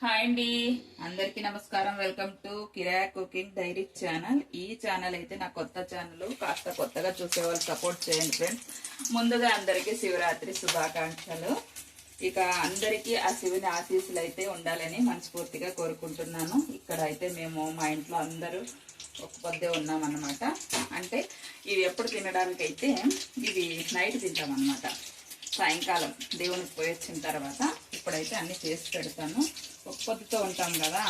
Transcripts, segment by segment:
Hi అండి, అందరికీ నమస్కారం. Welcome to Kirak cooking diary channel. ఈ ఛానల్ అయితే నా కొత్త ఛానల్. కాస్త కొత్తగా చూసే వాళ్ళు సపోర్ట్ చేయండి ఫ్రెండ్స్. ముందుగా అందరికీ శివరాత్రి శుభాకాంక్షలు. ఇక అందరికీ ఆ శివుని ఆశీస్సులు అయితే ఉండాలని మనస్ఫూర్తిగా కోరుకుంటున్నాను. ఇక్కడ అయితే మేము మా ఇంట్లో అందరూ ఒక పొద్దే ఉన్నామన్నమాట. అంటే ఇవి ఎప్పుడు తినడానికైతే ఇవి నైట్ తింటామన్నమాట. సాయంకాలం దేవునికి పోయి వచ్చిన తర్వాత ఇప్పుడైతే అన్నీ చేసి పెడతాను. ఒక పొద్దుతో ఉంటాం కదా,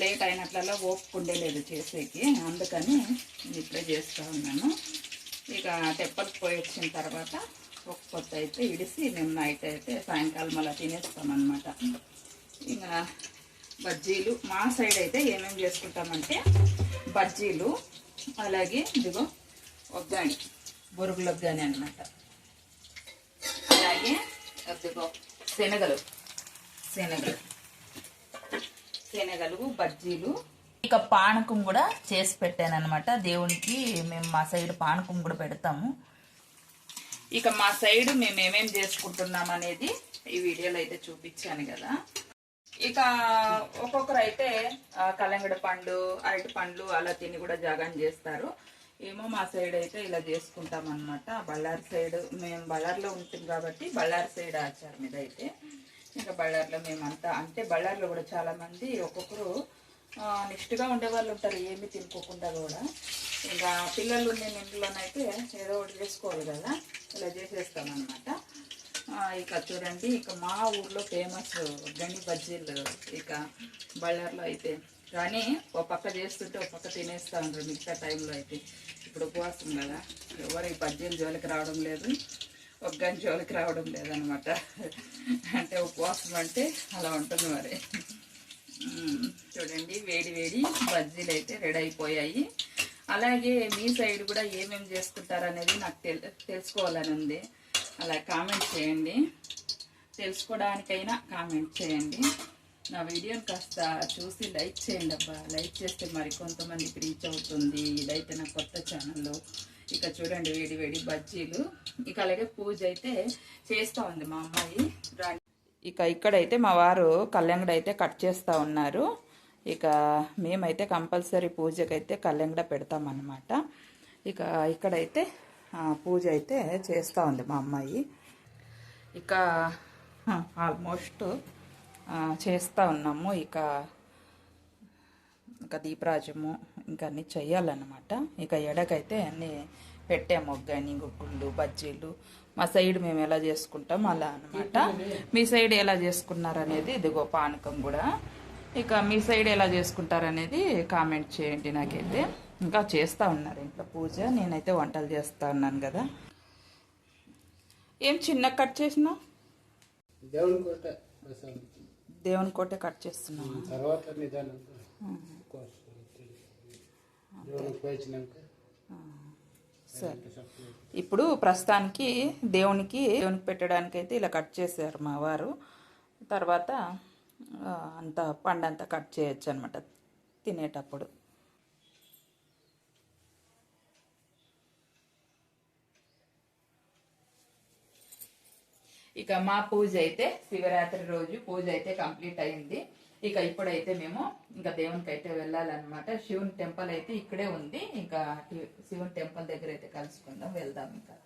లేట్ అయినట్లలో ఓపిక ఉండలేదు చేసేకి, అందుకని ఇప్పుడే చేస్తూ ఉన్నాను. ఇక తెప్పకి పోయి వచ్చిన తర్వాత ఒక పొద్దు అయితే ఇడిసి మేము నైట్ అయితే సాయంకాలం అలా తినేస్తామన్నమాట. ఇంకా బజ్జీలు మా సైడ్ అయితే ఏమేమి చేసుకుంటామంటే బజ్జీలు, అలాగే ఇదిగో ఒగ్గాని, బొరుగులు ఒగ్గాని అన్నమాట. అలాగే అదిగో శనగలు బజ్జీలు. ఇక పానకం కూడా చేసి పెట్టాను అనమాట దేవునికి. మేము మా సైడ్ పానకం కూడా పెడతాము. ఇక మా సైడ్ మేము ఏమేం చేసుకుంటున్నాం అనేది ఈ వీడియోలో అయితే చూపించాను కదా. ఇక ఒక్కొక్కరు అయితే కలంగడ పండు, అరటి పండ్లు అలా తిని కూడా జాగాన్ చేస్తారు. ఏమో మా సైడ్ అయితే ఇలా చేసుకుంటాం అనమాట. బళ్ళారి సైడ్, మేము బళ్ళారిలో ఉంటుంది కాబట్టి బళ్ళారి సైడ్ ఆచారం ఇదైతే. ఇంకా బళ్ళారిలో మేమంతా, అంటే బళ్ళారిలో కూడా చాలా మంది ఒక్కొక్కరు నిష్ఠగా ఉండేవాళ్ళు ఉంటారు, ఏమి తినుకోకుండా కూడా. ఇంకా పిల్లలు ఉండే ఇంట్లోనైతే ఏదో ఒకటి చేసుకోవాలి కదా, ఇలా చేసేస్తామన్నమాట. ఇక చూడండి, ఇక మా ఊర్లో ఫేమస్ గని బజ్జీలు. ఇక బళ్ళారిలో అయితే కానీ ఒక పక్క చేస్తుంటే ఒక పక్క తినేస్తూ ఉంటారు మిగతా టైంలో అయితే. ఇప్పుడు ఉపవాసం కదా, ఎవరు ఈ బజ్జీలు జోలికి రావడం లేదు, ఒగ్గాని జోలికి రావడం లేదనమాట. అంటే ఉపవాసం అంటే అలా ఉంటుంది మరి. చూడండి, వేడి వేడి బజ్జీలు అయితే రెడీ అయిపోయాయి. అలాగే మీ సైడ్ కూడా ఏమేమి చేసుకుంటారు అనేది నాకు తెలుసుకోవాలని ఉంది. అలా కామెంట్ చేయండి, తెలుసుకోవడానికైనా కామెంట్ చేయండి. నా వీడియోని కాస్త చూసి లైక్ చేయండి అబ్బా. లైక్ చేస్తే మరి కొంతమందికి రీచ్ అవుతుంది. ఇదైతే నా కొత్త ఛానల్లో. ఇక చూడండి, వేడి వేడి బజ్జీలు. ఇక అలాగే పూజ అయితే చేస్తూ ఉంది మా అమ్మాయి రాణి. ఇక ఇక్కడైతే మా వారు కళ్యాణుడు అయితే కట్ చేస్తూ ఉన్నారు. ఇక మేమైతే కంపల్సరీ పూజకైతే కళ్యాణుడ పెడతామన్నమాట. ఇక ఇక్కడైతే పూజ అయితే చేస్తూ ఉంది మా అమ్మాయి. ఇక ఆల్మోస్ట్ చేస్తూ ఉన్నాము. ఇక దీపరాజము ఇంకా అన్నీ చెయ్యాలన్నమాట. ఇక ఎడకైతే అన్నీ పెట్టాము, ఒగ్గాని, గుగ్గుళ్ళు, బజ్జీలు. మా సైడ్ మేము ఎలా చేసుకుంటాం అలా అనమాట. మీ సైడ్ ఎలా చేసుకున్నారు అనేది, ఇదిగో పానకం కూడా. ఇక మీ సైడ్ ఎలా చేసుకుంటారు అనేది కామెంట్ చేయండి నాకైతే. ఇంకా చేస్తూ ఉన్నారు ఇంట్లో పూజ, నేనైతే వంటలు చేస్తూ ఉన్నాను కదా. ఏం చిన్న కట్ చేసినా దేవుని కోటే కట్ చేస్తున్నాను. సరే, ఇప్పుడు ప్రస్తుతానికి దేవునికి పెట్టడానికి అయితే ఇలా కట్ చేశారు మా వారు. తర్వాత అంతా పండంతా కట్ చేయొచ్చు అనమాట తినేటప్పుడు. ఇక మా పూజ అయితే శివరాత్రి రోజు పూజ అయితే కంప్లీట్ అయింది. ఇక ఇప్పుడైతే మేము ఇంకా దేవునికి అయితే వెళ్ళాలన్నమాట. శివుని టెంపుల్ అయితే ఇక్కడే ఉంది. ఇంకా శివుని టెంపుల్ దగ్గర అయితే కలుసుకుందాం, వెళ్దాం. ఇంకా